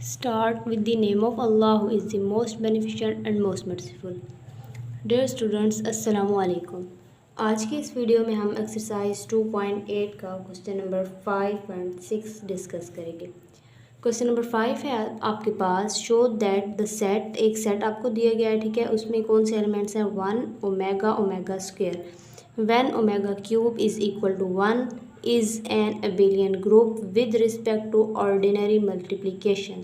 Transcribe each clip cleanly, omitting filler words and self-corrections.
Start with the name of Allah who is the most beneficent and most merciful. Dear students, Assalamu alaikum. आज की इस video में हम exercise 2.8 का question number 5 and 6 discuss करेंगे। Question number 5 है आपके पास, शो दैट द सेट, एक सेट आपको दिया गया है, ठीक है। उसमें कौन से एलिमेंट्स हैं, 1 omega omega square, when omega cube is equal to 1 is an abelian group with respect to ordinary multiplication।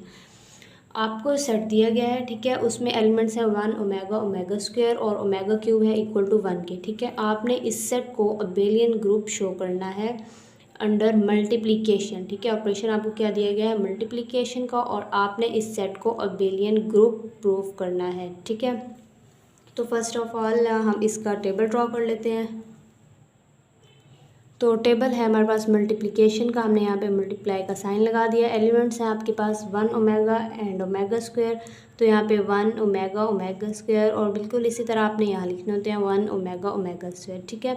आपको सेट दिया गया है, ठीक है। उसमें एलिमेंट्स हैं 1 ओमेगा ओमेगा स्क्वायर और ओमेगा क्यूब है इक्वल टू 1 के, ठीक है। आपने इस सेट को अबेलियन ग्रुप शो करना है अंडर मल्टीप्लिकेशन, ठीक है। ऑपरेशन आपको क्या दिया गया है, मल्टीप्लिकेशन का, और आपने इस सेट को अबेलियन ग्रुप प्रूव करना है, ठीक है। तो फर्स्ट ऑफ ऑल हम इसका टेबल ड्रॉ कर लेते हैं। तो टेबल है हमारे पास मल्टीप्लिकेशन का, हमने यहाँ पे मल्टीप्लाई का साइन लगा दिया। एलिमेंट्स हैं आपके पास 1 ओमेगा एंड ओमेगा स्क्वायर, तो यहाँ पे 1 ओमेगा ओमेगा स्क्वायर, और बिल्कुल इसी तरह आपने यहाँ लिखने होते हैं 1 ओमेगा ओमेगा स्क्वायर, ठीक है।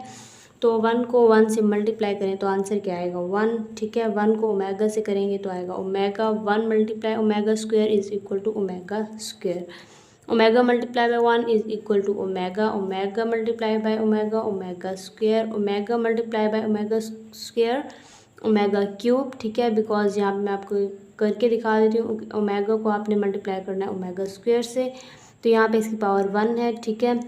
तो 1 को 1 से मल्टीप्लाई करें तो आंसर क्या आएगा, 1, ठीक है। 1 को ओमेगा से करेंगे तो आएगा omega 1 multiply omega square is equal to omega square. Omega multiply by 1 is equal to omega, omega multiply by omega omega square, omega multiply by omega square omega cube, ठीक है। बिकॉज यहाँ पे मैं आपको करके दिखा देती हूँ, ओमेगा को आपने मल्टीप्लाई करना है ओमेगा स्क्वायर से, तो यहाँ पे इसकी पावर 1 है, ठीक है।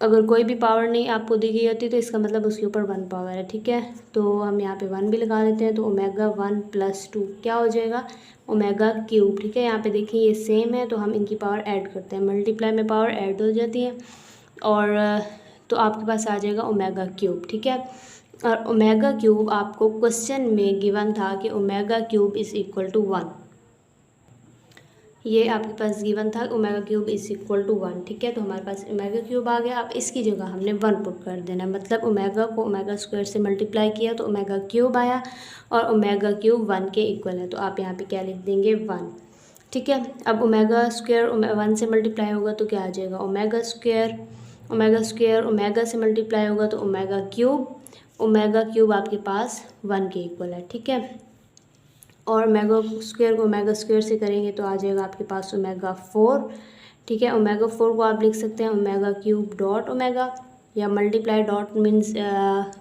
अगर कोई भी पावर नहीं आपको दी गई होती तो इसका मतलब उसके ऊपर 1 पावर है, ठीक है। तो हम यहाँ पे 1 भी लगा देते हैं, तो ओमेगा 1 प्लस 2 क्या हो जाएगा, ओमेगा क्यूब, ठीक है। यहाँ पे देखिए ये सेम है, तो हम इनकी पावर ऐड करते हैं, मल्टीप्लाई में पावर ऐड हो जाती है, और तो आपके पास आ जाएगा ओमेगा क्यूब, ठीक है। और ओमेगा क्यूब आपको क्वेश्चन में गिवन था कि omega cube is equal to 1, ये आपके पास गिवन था omega cube is equal to 1, ठीक है। तो हमारे पास ओमेगा क्यूब आ गया। अब इसकी जगह हमने 1 पुट कर देना, मतलब ओमेगा को ओमेगा स्क्वायर से मल्टीप्लाई किया तो ओमेगा क्यूब आया, और ओमेगा क्यूब 1 के इक्वल है, तो आप यहाँ पे क्या लिख देंगे, 1, ठीक है। अब ओमेगा स्क्वायर 1 से मल्टीप्लाई होगा तो क्या आ जाएगा, omega square, omega square omega से मल्टीप्लाई होगा तो ओमेगा क्यूब आपके पास 1 के इक्वल है, ठीक है। और ओमेगा स्क्वायर को ओमेगा स्क्वायर से करेंगे तो आ जाएगा आपके पास ओमेगा 4, ठीक है। ओमेगा 4 को आप लिख सकते हैं ओमेगा क्यूब डॉट ओमेगा, या मल्टीप्लाई डॉट मीन्स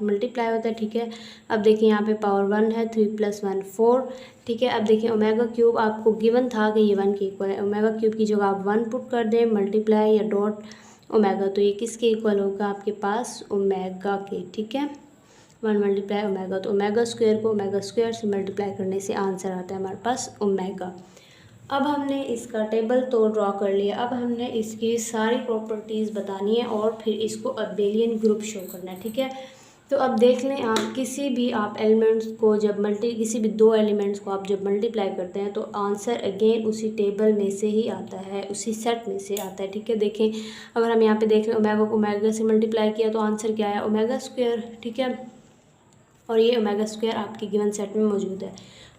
मल्टीप्लाई होता है, ठीक है। अब देखिए यहाँ पे पावर 1 है, 3 + 1 4, ठीक है। अब देखिए ओमेगा क्यूब आपको गिवन था कि ये 1 के इक्वल है, ओमेगा क्यूब की जगह आप 1 पुट कर दें, मल्टीप्लाई या डॉट ओमेगा, तो ये किसके इक्वल होगा आपके पास, ओमेगा के, ठीक है। 1 मल्टीप्लाई ओमेगा, तो ओमेगा स्क्वायर को ओमेगा स्क्वायर से मल्टीप्लाई करने से आंसर आता है हमारे पास ओमेगा। अब हमने इसका टेबल तो ड्रॉ कर लिया, अब हमने इसकी सारी प्रॉपर्टीज़ बतानी है और फिर इसको अबेलियन ग्रुप शो करना है, ठीक है। तो अब देख लें, आप किसी भी आप एलिमेंट्स को जब किसी भी 2 एलिमेंट्स को आप जब मल्टीप्लाई करते हैं तो आंसर अगेन उसी टेबल में से ही आता है, उसी सेट में से आता है, ठीक है। देखें, अगर हम यहाँ पे देख लें ओमेगा को ओमेगा से मल्टीप्लाई किया तो आंसर क्या आया, ओमेगा स्क्वायर, ठीक है। और ये ओमेगा स्क्वायर आपके गिवन सेट में मौजूद है।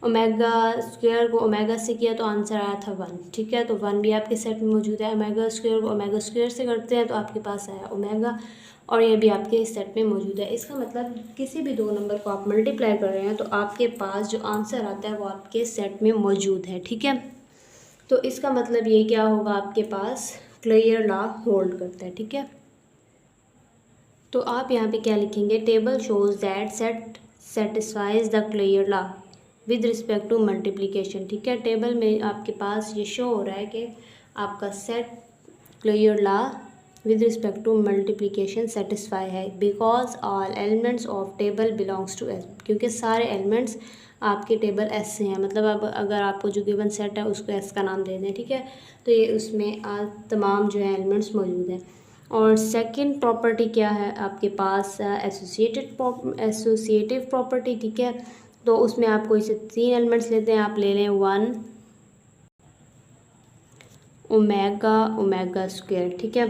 ओमेगा स्क्वायर को ओमेगा से किया तो आंसर आया था 1, ठीक है। तो 1 भी आपके सेट में मौजूद है। ओमेगा स्क्वायर को ओमेगा स्क्वायर से करते हैं तो आपके पास आया ओमेगा, और ये भी आपके सेट में मौजूद है। इसका मतलब किसी भी 2 नंबर को आप मल्टीप्लाई कर रहे हैं तो आपके पास जो आंसर आता है वो आपके सेट में मौजूद है, ठीक है। तो इसका मतलब ये क्या होगा, आपके पास क्लियर लॉ होल्ड करता है, ठीक है। तो आप यहाँ पे क्या लिखेंगे, table shows that set satisfies the clear law with respect to multiplication, ठीक है। टेबल में आपके पास ये शो हो रहा है कि आपका set clear law with respect to multiplication satisfy है, because all elements of table belongs to S, क्योंकि सारे एलिमेंट्स आपके टेबल एस से हैं, मतलब अब अगर आपको जो गिवन सेट है उसको एस का नाम दे दें, ठीक है। तो ये उसमें तमाम जो है एलिमेंट्स मौजूद हैं। और सेकंड प्रॉपर्टी क्या है आपके पास, एसोसिएटिव प्रॉपर्टी, ठीक है। तो उसमें आपको इसे 3 एलिमेंट्स लेते हैं, आप ले लें 1 ओमेगा ओमेगा स्क्वायर, ठीक है।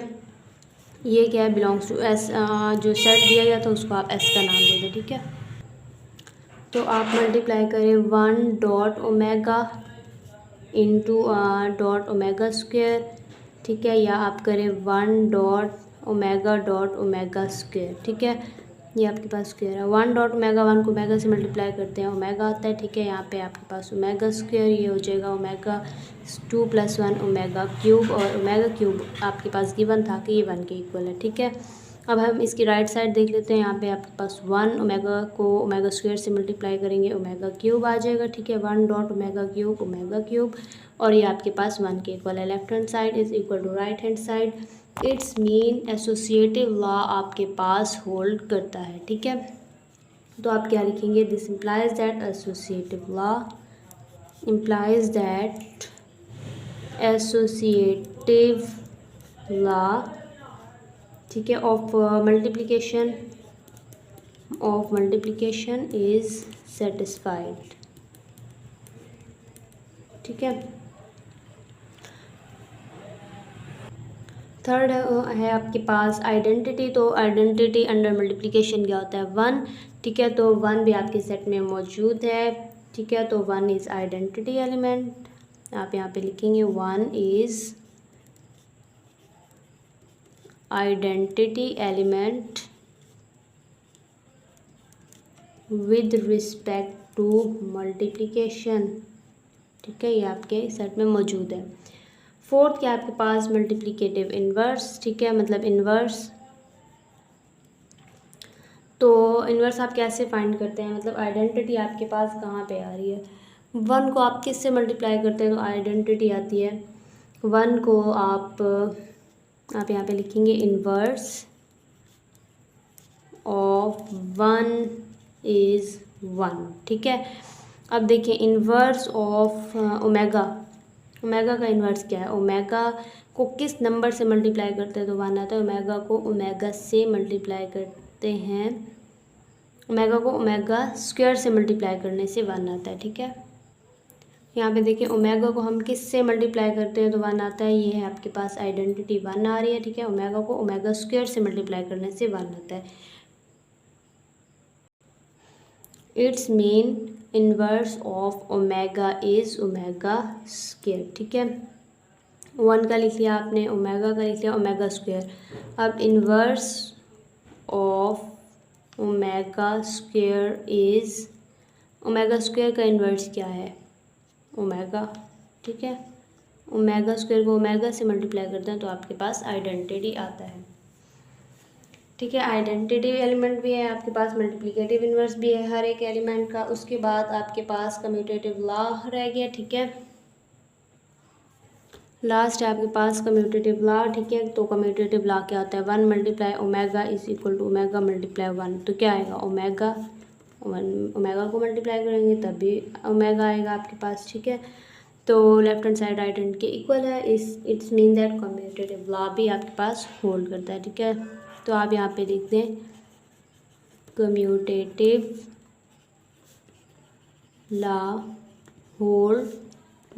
ये क्या है, बिलोंग्स टू एस, जो सेट दिया गया था उसको आप एस का नाम दे दें, ठीक है। तो आप मल्टीप्लाई करें 1 dot omega into dot omega square, ठीक है, या आप करें 1 डॉट ओमेगा स्क्वायर, ठीक है। ये आपके पास स्क्वायर है। 1 डॉट ओमेगा 1 को ओमेगा से मल्टीप्लाई करते हैं ओमेगा आता है, ठीक है। यहाँ पे आपके पास ओमेगा स्क्वायर ये हो जाएगा ओमेगा 2 + 1 ओमेगा क्यूब, और ओमेगा क्यूब आपके पास गिवन था कि ये 1 के इक्वल है, ठीक है। अब हम इसकी राइट साइड देख लेते हैं। यहाँ पे आपके पास 1 ओमेगा को ओमेगा स्क्वायर से मल्टीप्लाई करेंगे ओमेगा क्यूब आ जाएगा, ठीक है। 1 डॉट ओमेगा क्यूब और ये आपके पास 1 के इक्वल है। Left hand side is equal to right hand side. It's mean associative law आपके पास होल्ड करता है, ठीक है। तो आप क्या लिखेंगे, this implies that associative law implies that associative law, ठीक है, ऑफ मल्टीप्लिकेशन इज सेटिस्फाइड, ठीक है। थर्ड है आपके पास आइडेंटिटी। तो आइडेंटिटी अंडर मल्टीप्लिकेशन क्या होता है, 1, ठीक है। तो 1 भी आपके सेट में मौजूद है, ठीक है। तो 1 इज़ आइडेंटिटी एलिमेंट, आप यहाँ पे लिखेंगे 1 is identity element with respect to multiplication, ठीक है। ये आपके सेट में मौजूद है। फोर्थ क्या आपके पास मल्टीप्लिकेटिव इन्वर्स, ठीक है, मतलब इन्वर्स। तो इन्वर्स आप कैसे फाइंड करते हैं, मतलब आइडेंटिटी आपके पास कहाँ पे आ रही है। 1 को आप किस से मल्टीप्लाई करते हैं तो आइडेंटिटी आती है। 1 को आप यहाँ पे लिखेंगे इन्वर्स ऑफ 1 इज़ 1, ठीक है। अब देखिए इन्वर्स ऑफ ओमेगा का इन्वर्स क्या है, ओमेगा को किस नंबर से मल्टीप्लाई करते हैं तो 1 आता है। ओमेगा को ओमेगा से मल्टीप्लाई करते हैं, ओमेगा को ओमेगा स्क्वायर से मल्टीप्लाई करने से 1 आता है, ठीक है। यहाँ पे देखिए ओमेगा को हम किस से मल्टीप्लाई करते हैं तो 1 आता है। ये है आपके पास आइडेंटिटी 1 आ रही है, ठीक है। ओमेगा को ओमेगा स्क्वायर से मल्टीप्लाई करने से 1 आता है। It's mean inverse of omega is omega square, ठीक है। 1 का लिख लिया आपने, ओमेगा का लिख लिया ओमेगा स्क्वायर। अब inverse of omega square is, omega square का इन्वर्स क्या है, ओमेगा, ठीक है। ओमेगा स्क्वायर को ओमेगा से मल्टीप्लाई करते हैं तो आपके पास आइडेंटिटी आता है, ठीक है। आइडेंटिटी एलिमेंट भी है आपके पास, मल्टीप्लिकेटिव इन्वर्स भी है हर एक एलिमेंट का। उसके बाद आपके पास कम्यूटेटिव लॉ रह गया, ठीक है। लास्ट है आपके पास कम्यूटेटिव लॉ, ठीक है। तो कम्यूटेटिव लॉ क्या होता है, 1 multiply omega is equal to omega multiply 1। तो क्या आएगा, ओमेगा को मल्टीप्लाई करेंगे तब भी ओमेगा आएगा आपके पास, ठीक है। तो left hand side right hand के इक्वल है। It's mean that commutative law भी आपके पास होल्ड करता है, ठीक है। तो आप यहाँ पे लिख दें commutative law hold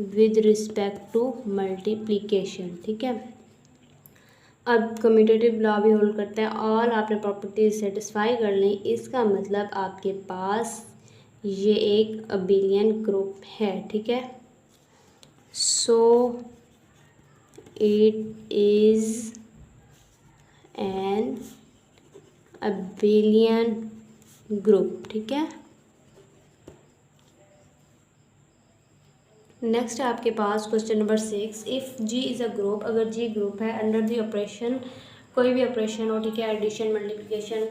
with respect to multiplication, ठीक है। अब कम्यूटेटिव लॉ भी होल्ड करता है, ऑल आपने प्रॉपर्टीज सेटिस्फाई कर ली। इसका मतलब आपके पास ये एक अबिलियन ग्रुप है, ठीक है। So it is an abelian group, ठीक है। नेक्स्ट है आपके पास question number 6। If G is a group, अगर जी ग्रुप है अंडर द ऑपरेशन, कोई भी ऑपरेशन हो, ठीक है, addition multiplication,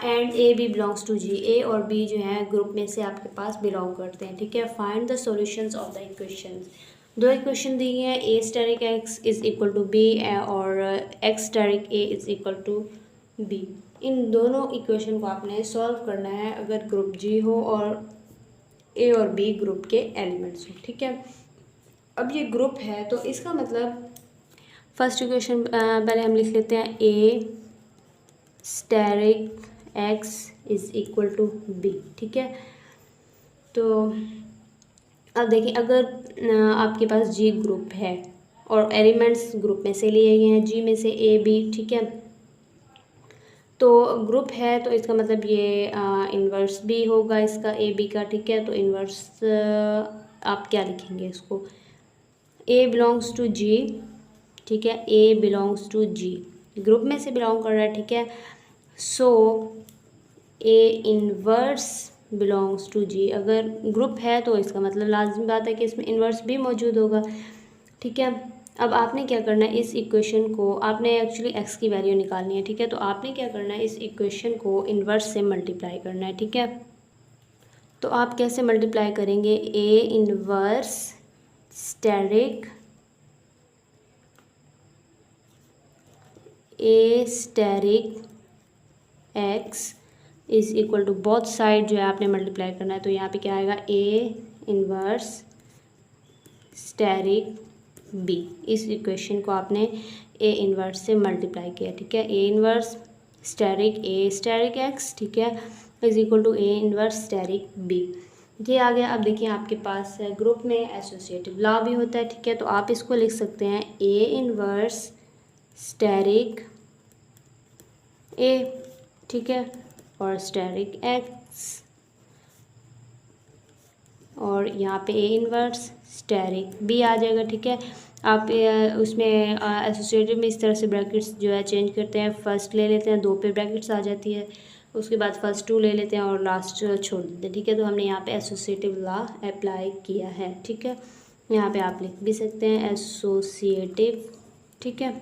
and A B belongs to G, A और बी जो है ग्रुप में से आपके पास बिलोंग करते हैं, ठीक है। Find the solutions of the equations. 2 equation दी हैं, A asterisk X is equal to B और X asterisk A is equal to B. इन दोनों इक्वेशन को आपने सॉल्व करना है अगर ग्रुप जी हो और ए और बी ग्रुप के एलिमेंट्स हो, ठीक है। अब ये ग्रुप है तो इसका मतलब फर्स्ट इक्वेशन पहले हम लिख लेते हैं, A asterisk X is equal to B, ठीक है। तो अब देखिए अगर आपके पास जी ग्रुप है और एलिमेंट्स ग्रुप में से लिए गए हैं, जी में से ए बी, ठीक है। तो ग्रुप है तो इसका मतलब ये इन्वर्स भी होगा इसका ए बी का, ठीक है। तो इन्वर्स आप क्या लिखेंगे इसको, ए बिलोंग्स टू जी, ठीक है। ए बिलोंग्स टू जी, ग्रुप में से बिलोंग कर रहा है, ठीक है। सो ए इनवर्स बिलोंग्स टू जी। अगर ग्रुप है तो इसका मतलब लाजमी बात है कि इसमें इन्वर्स भी मौजूद होगा, ठीक है। अब आपने क्या करना है, इस इक्वेशन को आपने एक्चुअली एक्स की वैल्यू निकालनी है, ठीक है। तो आपने क्या करना है, इस इक्वेशन को इन्वर्स से मल्टीप्लाई करना है, ठीक है। तो आप कैसे मल्टीप्लाई करेंगे, A inverse asterisk A asterisk X is equal to both side जो है आपने मल्टीप्लाई करना है। तो यहाँ पे क्या आएगा, ए इनवर्स स्टेरिक बी। इस इक्वेशन को आपने ए इनवर्स से मल्टीप्लाई किया, ठीक है। A inverse asterisk A asterisk X, ठीक है, is equal to A inverse asterisk B. ये आ गया। अब देखिए आपके पास ग्रुप में एसोसिएटिव लॉ भी होता है, ठीक है। तो आप इसको लिख सकते हैं ए इनवर्स स्टेरिक ए, ठीक है, और स्टेरिक एक्स, और यहाँ पे ए इनवर्स स्टेरिक बी आ जाएगा, ठीक है। आप उसमें एसोसिएटिव में इस तरह से ब्रैकेट्स जो है चेंज करते हैं। फर्स्ट ले लेते हैं, 2 पे ब्रैकेट्स आ जाती है, उसके बाद फर्स्ट 2 ले लेते हैं और लास्ट छोड़ देते हैं, ठीक है। तो हमने यहाँ पे एसोसिएटिव लॉ अप्लाई किया है, ठीक है। यहाँ पे आप लिख भी सकते हैं एसोसिएटिव, ठीक है,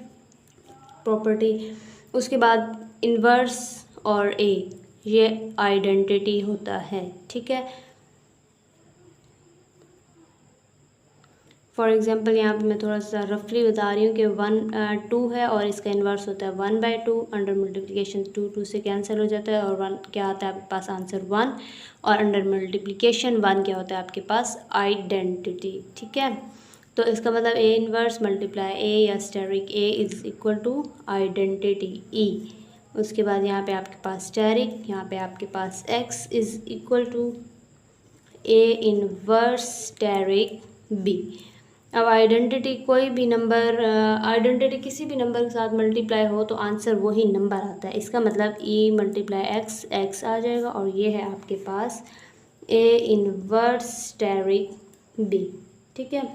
प्रॉपर्टी। उसके बाद इन्वर्स और ए ये आइडेंटिटी होता है, ठीक है। फॉर एग्जांपल यहाँ पे मैं थोड़ा सा रफली बता रही हूँ कि 1 2 है और इसका इन्वर्स होता है 1/2। अंडर मल्टीप्लिकेशन 2 से कैंसिल हो जाता है और 1 क्या आता है आपके पास आंसर 1, और अंडर मल्टीप्लिकेशन 1 क्या होता है आपके पास आइडेंटिटी, ठीक है। तो इसका मतलब ए इन्वर्स मल्टीप्लाई ए या asterisk A is equal to identity E. उसके बाद यहाँ पे आपके पास स्टेरिक, यहाँ पे आपके पास X is equal to A inverse asterisk B. अब आइडेंटिटी कोई भी नंबर आइडेंटिटी किसी भी नंबर के साथ मल्टीप्लाई हो तो आंसर वही नंबर आता है। इसका मतलब ई मल्टीप्लाई एक्स एक्स आ जाएगा, और ये है आपके पास ए इनवर्स स्टेरिक बी, ठीक है।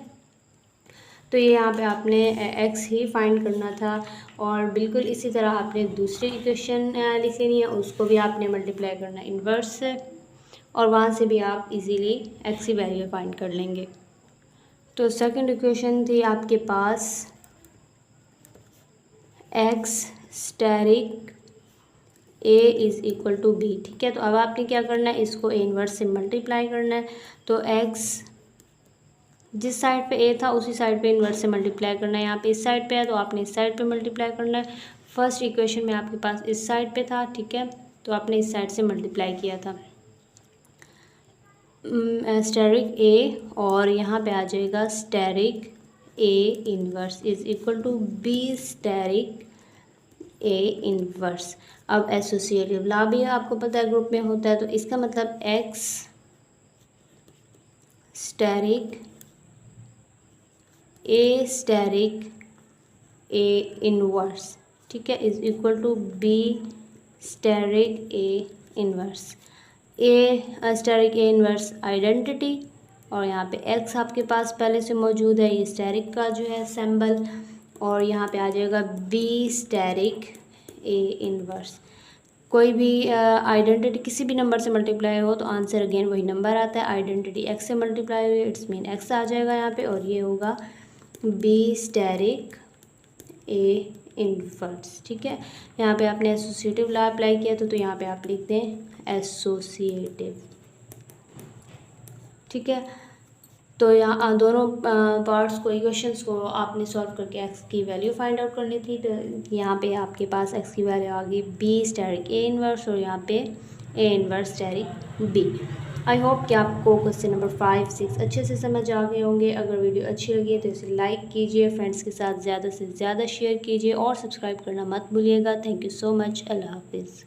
तो ये यहाँ पे आपने एक्स ही फाइंड करना था, और बिल्कुल इसी तरह आपने दूसरी इक्वेशन लिख लेनी है, उसको भी आपने मल्टीप्लाई करना इन्वर्स से, और वहाँ से भी आप इजीली एक्स की वैल्यू फाइंड कर लेंगे। तो सेकंड इक्वेशन थी आपके पास X asterisk A is equal to B, ठीक है। तो अब आपने क्या करना है, इसको ए इन्वर्स से मल्टीप्लाई करना है। तो एक्स जिस साइड पे ए था उसी साइड पे इन्वर्स से मल्टीप्लाई करना है। यहाँ पे इस साइड पे है तो आपने इस साइड पे मल्टीप्लाई करना है। फर्स्ट इक्वेशन में आपके पास इस साइड पे था, ठीक है, तो आपने इस साइड से मल्टीप्लाई किया था स्टेरिक ए, और यहाँ पे आ जाएगा asterisk A inverse is equal to B asterisk A inverse. अब एसोसिएटिव लॉ भी आपको पता है ग्रुप में होता है, तो इसका मतलब X asterisk A asterisk A inverse, ठीक है, is equal to B asterisk A inverse. A asterisk A inverse identity, और यहाँ पे एक्स आपके पास पहले से मौजूद है, ये स्टेरिक का जो है सिंबल, और यहाँ पे आ जाएगा बी स्टेरिक ए इनवर्स। कोई भी आइडेंटिटी किसी भी नंबर से मल्टीप्लाई हो तो आंसर अगेन वही नंबर आता है। आइडेंटिटी एक्स से मल्टीप्लाई हुई, इट्स मीन एक्स आ जाएगा यहाँ पे, और ये होगा बी स्टेरिक ए इनवर्स, ठीक है। यहाँ पे आपने एसोसिएटिव लॉ अप्लाई किया तो यहाँ पे आप लिख दें एसोसिएटिव, ठीक है। तो यहाँ दोनों पार्ट्स को इक्वेशंस को आपने सॉल्व करके एक्स की वैल्यू फाइंड आउट करनी थी। तो यहाँ पे आपके पास एक्स की वैल्यू आ गई बी स्टेरिक ए इनवर्स, और यहाँ पे A inverse asterisk B. I hope कि आपको क्वेश्चन नंबर 5, 6 अच्छे से समझ आ गए होंगे। अगर वीडियो अच्छी लगी है तो इसे लाइक कीजिए, फ्रेंड्स के साथ ज़्यादा से ज़्यादा शेयर कीजिए, और सब्सक्राइब करना मत भूलिएगा। Thank you so much. अल्लाह हाफिज़।